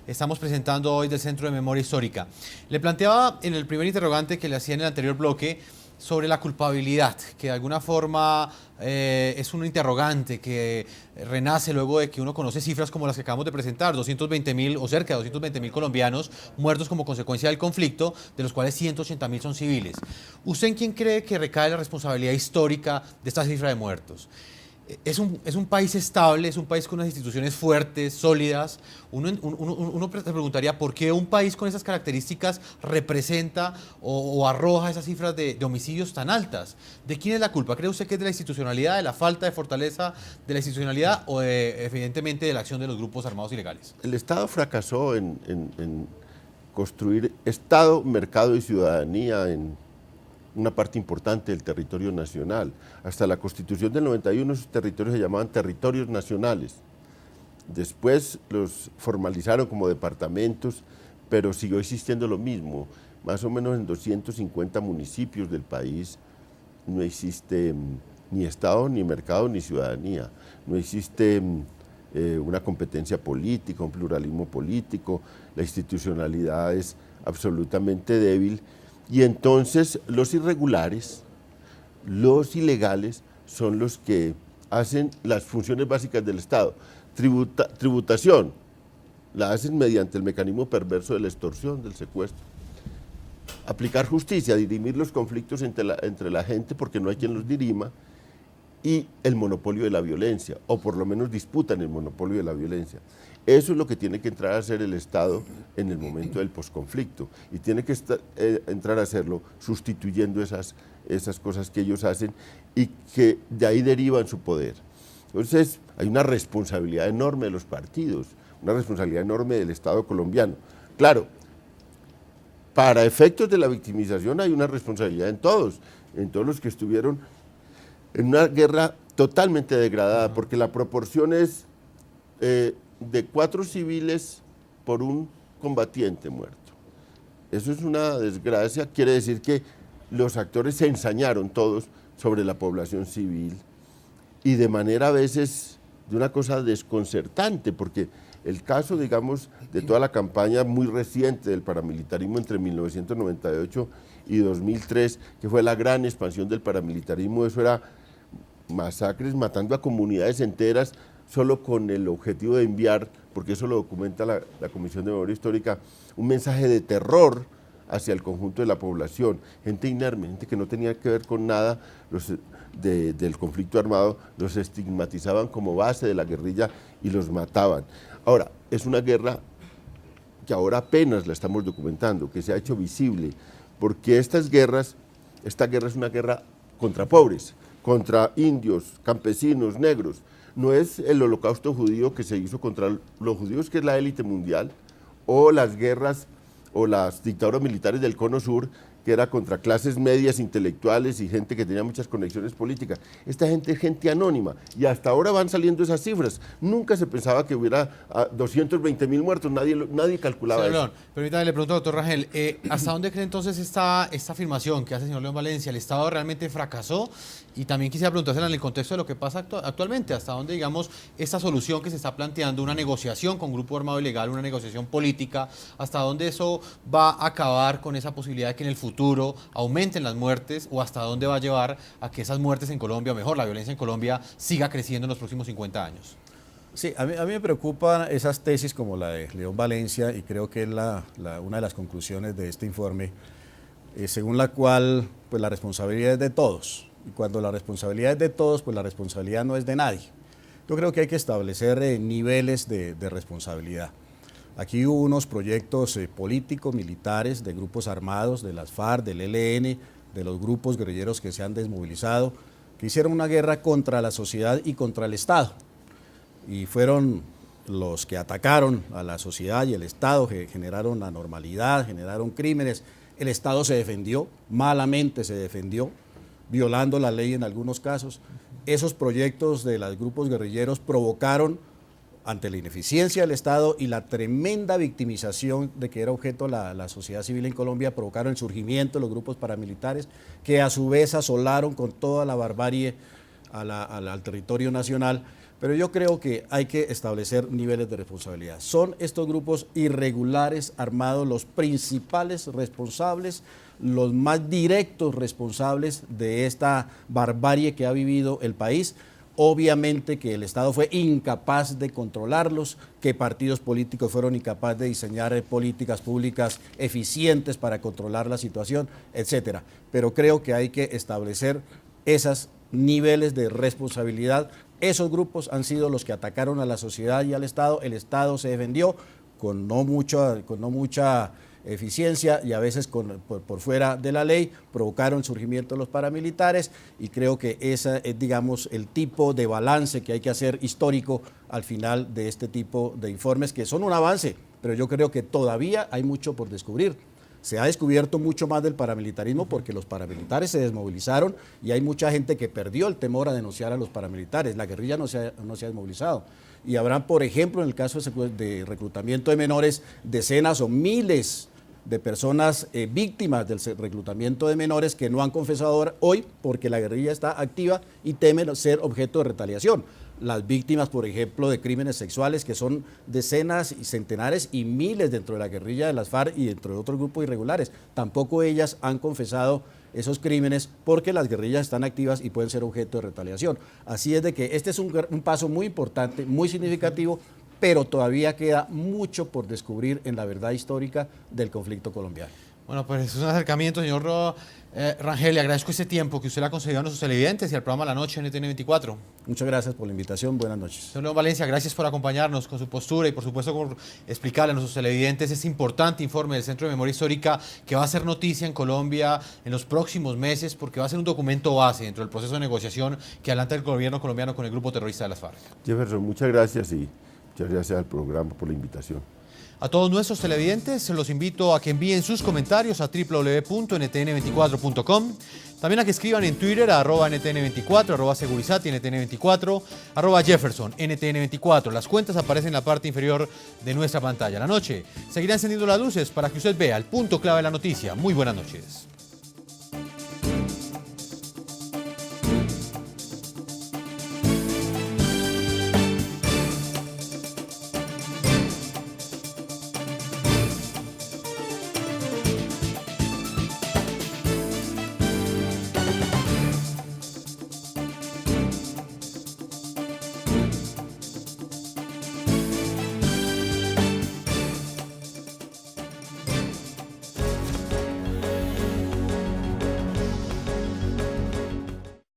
estamos presentando hoy del Centro de Memoria Histórica. Le planteaba en el primer interrogante que le hacía en el anterior bloque sobre la culpabilidad, que de alguna forma es un interrogante que renace luego de que uno conoce cifras como las que acabamos de presentar, 220.000 o cerca de 220.000 colombianos muertos como consecuencia del conflicto, de los cuales 180.000 son civiles. ¿Usted en quién cree que recae la responsabilidad histórica de esta cifra de muertos? Es un país estable, es un país con unas instituciones fuertes, sólidas. Uno se preguntaría por qué un país con esas características representa o arroja esas cifras de homicidios tan altas. ¿De quién es la culpa? ¿Cree usted que es de la institucionalidad, de la falta de fortaleza de la institucionalidad o evidentemente de la acción de los grupos armados ilegales? El Estado fracasó en construir Estado, mercado y ciudadanía en una parte importante del territorio nacional. Hasta la Constitución del 91 esos territorios se llamaban territorios nacionales. Después los formalizaron como departamentos, pero siguió existiendo lo mismo. Más o menos en 250 municipios del país no existe ni Estado, ni mercado, ni ciudadanía. No existe una competencia política, un pluralismo político, la institucionalidad es absolutamente débil. Y entonces los irregulares, los ilegales, son los que hacen las funciones básicas del Estado. Tributación, la hacen mediante el mecanismo perverso de la extorsión, del secuestro. Aplicar justicia, dirimir los conflictos entre la gente porque no hay quien los dirima, y el monopolio de la violencia, o por lo menos disputan el monopolio de la violencia. Eso es lo que tiene que entrar a hacer el Estado en el momento del posconflicto, y tiene que entrar a hacerlo sustituyendo esas cosas que ellos hacen y que de ahí derivan su poder. Entonces hay una responsabilidad enorme de los partidos, una responsabilidad enorme del Estado colombiano. Claro, para efectos de la victimización hay una responsabilidad en todos los que estuvieron en una guerra totalmente degradada, porque la proporción es de 4 civiles por un combatiente muerto. Eso es una desgracia, quiere decir que los actores se ensañaron todos sobre la población civil y de manera a veces de una cosa desconcertante, porque el caso, digamos, de toda la campaña muy reciente del paramilitarismo entre 1998 y 2003, que fue la gran expansión del paramilitarismo, eso era masacres, matando a comunidades enteras solo con el objetivo de enviar, porque eso lo documenta la Comisión de Memoria Histórica, un mensaje de terror hacia el conjunto de la población, gente inerme, gente que no tenía que ver con nada del conflicto armado, los estigmatizaban como base de la guerrilla y los mataban. Ahora, es una guerra que ahora apenas la estamos documentando, que se ha hecho visible, porque esta guerra es una guerra contra pobres, contra indios, campesinos, negros. No es el holocausto judío que se hizo contra los judíos, que es la élite mundial, o las guerras o las dictaduras militares del Cono Sur, que era contra clases medias, intelectuales y gente que tenía muchas conexiones políticas. Esta gente es gente anónima y hasta ahora van saliendo esas cifras. Nunca se pensaba que hubiera 220.000 muertos, nadie calculaba señor eso. León, permítame, le pregunto, doctor Rangel, ¿hasta dónde cree entonces esta afirmación que hace el señor León Valencia? ¿El Estado realmente fracasó? Y también quisiera preguntársela en el contexto de lo que pasa actualmente, ¿hasta dónde, digamos, esta solución que se está planteando, una negociación con grupo armado ilegal, una negociación política, hasta dónde eso va a acabar con esa posibilidad de que en el futuro aumenten las muertes, o hasta dónde va a llevar a que esas muertes en Colombia, o mejor, la violencia en Colombia, siga creciendo en los próximos 50 años? Sí, a mí me preocupan esas tesis como la de León Valencia, y creo que es una de las conclusiones de este informe, según la cual pues, la responsabilidad es de todos. Y cuando la responsabilidad es de todos, pues la responsabilidad no es de nadie. Yo creo que hay que establecer niveles de responsabilidad. Aquí hubo unos proyectos políticos, militares, de grupos armados, de las FARC, del ELN, de los grupos guerrilleros que se han desmovilizado, que hicieron una guerra contra la sociedad y contra el Estado. Y fueron los que atacaron a la sociedad y el Estado, que generaron anormalidad, generaron crímenes. El Estado se defendió, malamente se defendió, violando la ley en algunos casos. Esos proyectos de los grupos guerrilleros provocaron, ante la ineficiencia del Estado y la tremenda victimización de que era objeto la sociedad civil en Colombia, provocaron el surgimiento de los grupos paramilitares, que a su vez asolaron con toda la barbarie al territorio nacional, Pero yo creo que hay que establecer niveles de responsabilidad. Son estos grupos irregulares armados los principales responsables, los más directos responsables de esta barbarie que ha vivido el país. Obviamente que el Estado fue incapaz de controlarlos, que partidos políticos fueron incapaces de diseñar políticas públicas eficientes para controlar la situación, etcétera. Pero creo que hay que establecer esos niveles de responsabilidad. Esos grupos han sido los que atacaron a la sociedad y al Estado. El Estado se defendió con no mucha eficiencia y a veces por fuera de la ley, provocaron el surgimiento de los paramilitares y creo que ese es, digamos, el tipo de balance que hay que hacer histórico al final de este tipo de informes, que son un avance, pero yo creo que todavía hay mucho por descubrir. Se ha descubierto mucho más del paramilitarismo porque los paramilitares se desmovilizaron y hay mucha gente que perdió el temor a denunciar a los paramilitares. La guerrilla no se ha desmovilizado. Y habrá, por ejemplo, en el caso de reclutamiento de menores, decenas o miles de personas víctimas del reclutamiento de menores que no han confesado hoy porque la guerrilla está activa y temen ser objeto de retaliación. Las víctimas, por ejemplo, de crímenes sexuales, que son decenas y centenares y miles dentro de la guerrilla de las FARC y dentro de otros grupos irregulares, tampoco ellas han confesado esos crímenes porque las guerrillas están activas y pueden ser objeto de retaliación. Así es de que este es un paso muy importante, muy significativo, pero todavía queda mucho por descubrir en la verdad histórica del conflicto colombiano. Bueno, pues es un acercamiento, señor Rangel, le agradezco ese tiempo que usted le ha concedido a nuestros televidentes y al programa La Noche en NTN 24. Muchas gracias por la invitación, buenas noches. Señor León Valencia, gracias por acompañarnos con su postura y por supuesto por explicarle a nuestros televidentes ese importante informe del Centro de Memoria Histórica que va a ser noticia en Colombia en los próximos meses porque va a ser un documento base dentro del proceso de negociación que adelanta el gobierno colombiano con el grupo terrorista de las FARC. Jefferson, muchas gracias y muchas gracias al programa por la invitación. A todos nuestros televidentes los invito a que envíen sus comentarios a www.ntn24.com. También a que escriban en Twitter a @ntn24, @segurizati, ntn24, @Jefferson, ntn24. Las cuentas aparecen en la parte inferior de nuestra pantalla. La noche seguirá encendiendo las luces para que usted vea el punto clave de la noticia. Muy buenas noches.